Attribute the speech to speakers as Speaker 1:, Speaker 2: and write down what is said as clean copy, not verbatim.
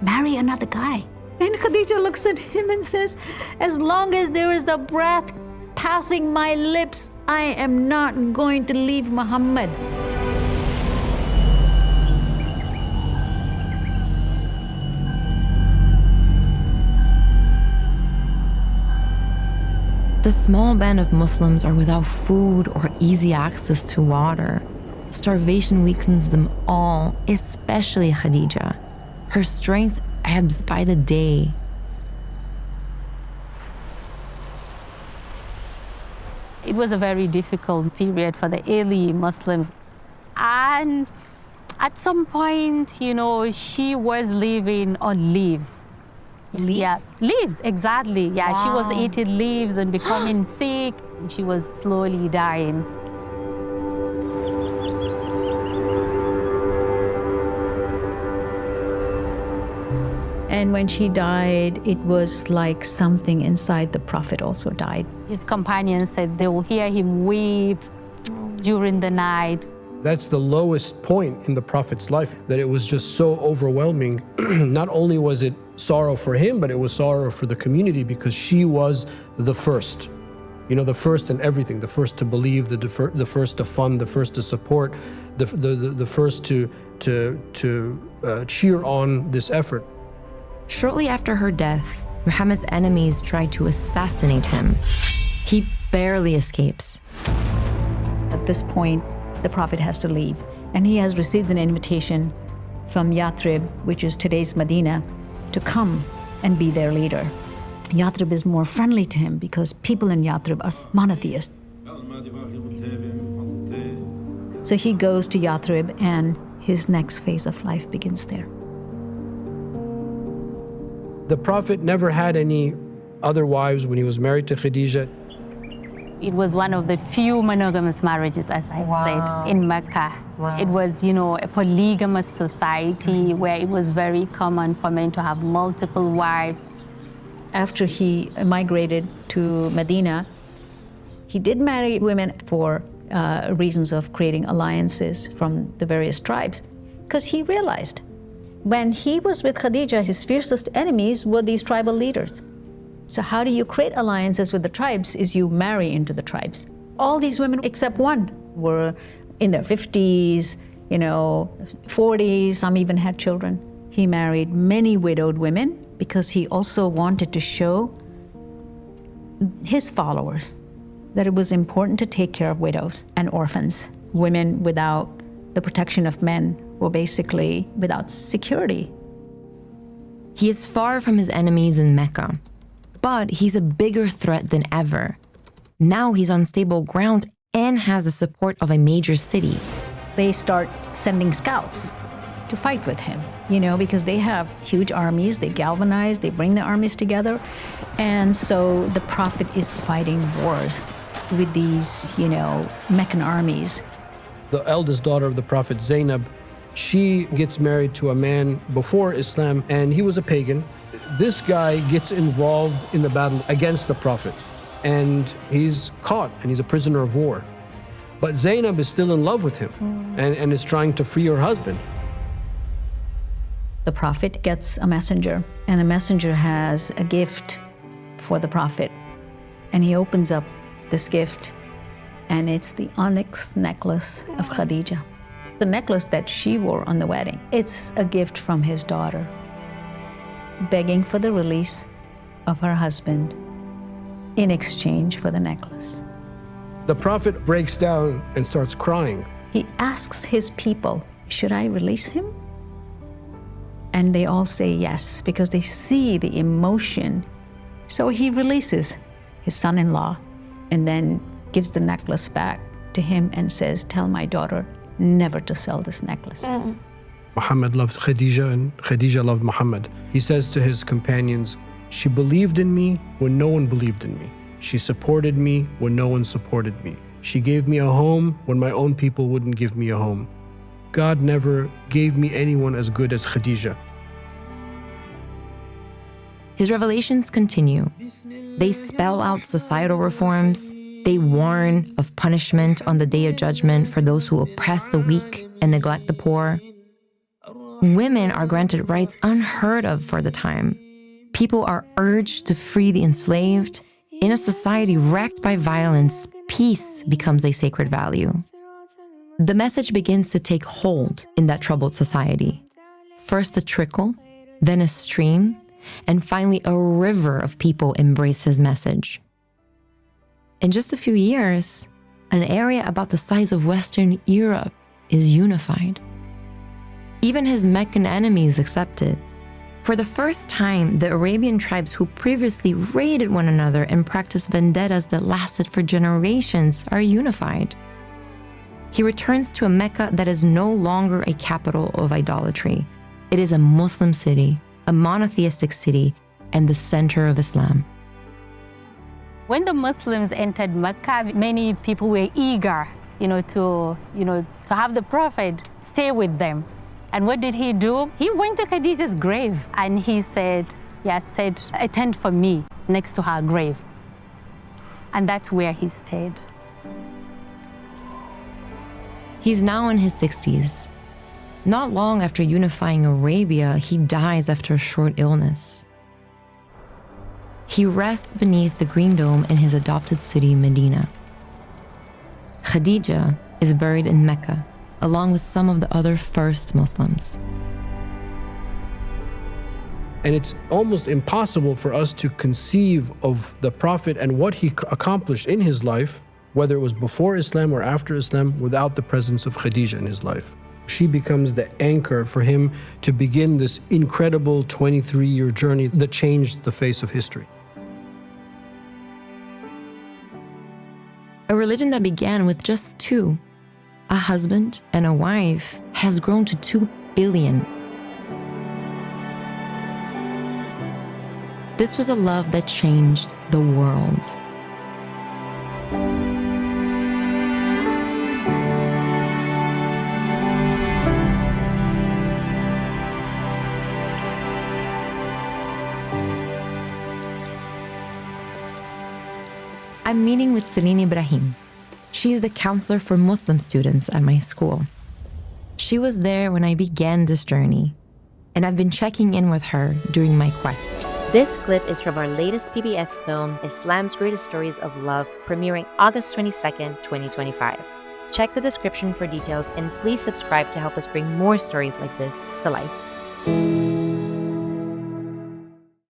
Speaker 1: marry another guy. And Khadija looks at him and says, as long as there is the breath passing my lips, I am not going to leave Muhammad.
Speaker 2: The small band of Muslims are without food or easy access to water. Starvation weakens them all, especially Khadija. Her strength ebbs by the day.
Speaker 3: It was a very difficult period for the early Muslims. And at some point, she was living on leaves.
Speaker 1: Leaves?
Speaker 3: Yeah, leaves, exactly. Yeah,
Speaker 1: wow.
Speaker 3: She was eating leaves and becoming sick. She was slowly dying.
Speaker 1: And when she died, it was like something inside the Prophet also died.
Speaker 3: His companions said they will hear him weep during the night.
Speaker 4: That's the lowest point in the Prophet's life, that it was just so overwhelming. Not only was it sorrow for him, but it was sorrow for the community, because she was the first. The first in everything, the first to believe, the first to fund, the first to support, the first to cheer on this effort.
Speaker 2: Shortly after her death, Muhammad's enemies tried to assassinate him. He barely escapes.
Speaker 1: At this point, the Prophet has to leave, and he has received an invitation from Yathrib, which is today's Medina, to come and be their leader. Yathrib is more friendly to him because people in Yathrib are monotheists. So he goes to Yathrib, and his next phase of life begins there.
Speaker 4: The Prophet never had any other wives when he was married to Khadija.
Speaker 3: It was one of the few monogamous marriages, as I've said, in Mecca.
Speaker 2: Wow.
Speaker 3: It was, a polygamous society where it was very common for men to have multiple wives.
Speaker 1: After he migrated to Medina, he did marry women for reasons of creating alliances from the various tribes, because he realized when he was with Khadija, his fiercest enemies were these tribal leaders. So how do you create alliances with the tribes is you marry into the tribes. All these women, except one, were in their 50s, 40s, some even had children. He married many widowed women because he also wanted to show his followers that it was important to take care of widows and orphans. Women without the protection of men were basically without security.
Speaker 2: He is far from his enemies in Mecca, but he's a bigger threat than ever. Now he's on stable ground and has the support of a major city.
Speaker 1: They start sending scouts to fight with him, because they have huge armies, they galvanize, they bring the armies together. And so the Prophet is fighting wars with these, Meccan armies.
Speaker 4: The eldest daughter of the Prophet, Zainab, she gets married to a man before Islam, and he was a pagan. This guy gets involved in the battle against the Prophet, and he's caught, and he's a prisoner of war. But Zainab is still in love with him and is trying to free her husband.
Speaker 1: The Prophet gets a messenger, and the messenger has a gift for the Prophet. And he opens up this gift, and it's the onyx necklace of Khadija. The necklace that she wore on the wedding. It's a gift from his daughter, begging for the release of her husband in exchange for the necklace.
Speaker 4: The Prophet breaks down and starts crying.
Speaker 1: He asks his people, should I release him? And they all say yes, because they see the emotion. So he releases his son-in-law and then gives the necklace back to him and says, tell my daughter never to sell this necklace.
Speaker 4: Muhammad loved Khadija and Khadija loved Muhammad. He says to his companions, she believed in me when no one believed in me. She supported me when no one supported me. She gave me a home when my own people wouldn't give me a home. God never gave me anyone as good as Khadija.
Speaker 2: His revelations continue. They spell out societal reforms. They warn of punishment on the Day of Judgment for those who oppress the weak and neglect the poor. Women are granted rights unheard of for the time. People are urged to free the enslaved. In a society wrecked by violence, peace becomes a sacred value. The message begins to take hold in that troubled society. First a trickle, then a stream, and finally a river of people embrace his message. In just a few years, an area about the size of Western Europe is unified. Even his Meccan enemies accept it. For the first time, the Arabian tribes who previously raided one another and practiced vendettas that lasted for generations are unified. He returns to a Mecca that is no longer a capital of idolatry. It is a Muslim city, a monotheistic city, and the center of Islam.
Speaker 3: When the Muslims entered Mecca, many people were eager, to have the Prophet stay with them. And what did he do? He went to Khadija's grave and he said, a tent for me next to her grave. And that's where he stayed.
Speaker 2: He's now in his 60s. Not long after unifying Arabia, he dies after a short illness. He rests beneath the Green Dome in his adopted city, Medina. Khadija is buried in Mecca, along with some of the other first Muslims.
Speaker 4: And it's almost impossible for us to conceive of the Prophet and what he accomplished in his life, whether it was before Islam or after Islam, without the presence of Khadija in his life. She becomes the anchor for him to begin this incredible 23-year journey that changed the face of history.
Speaker 2: A religion that began with just two, a husband and a wife, has grown to 2 billion. This was a love that changed the world. I'm meeting with Celine Ibrahim. She's the counselor for Muslim students at my school. She was there when I began this journey, and I've been checking in with her during my quest.
Speaker 5: This clip is from our latest PBS film, Islam's Greatest Stories of Love, premiering August 22nd, 2025. Check the description for details, and please subscribe to help us bring more stories like this to life.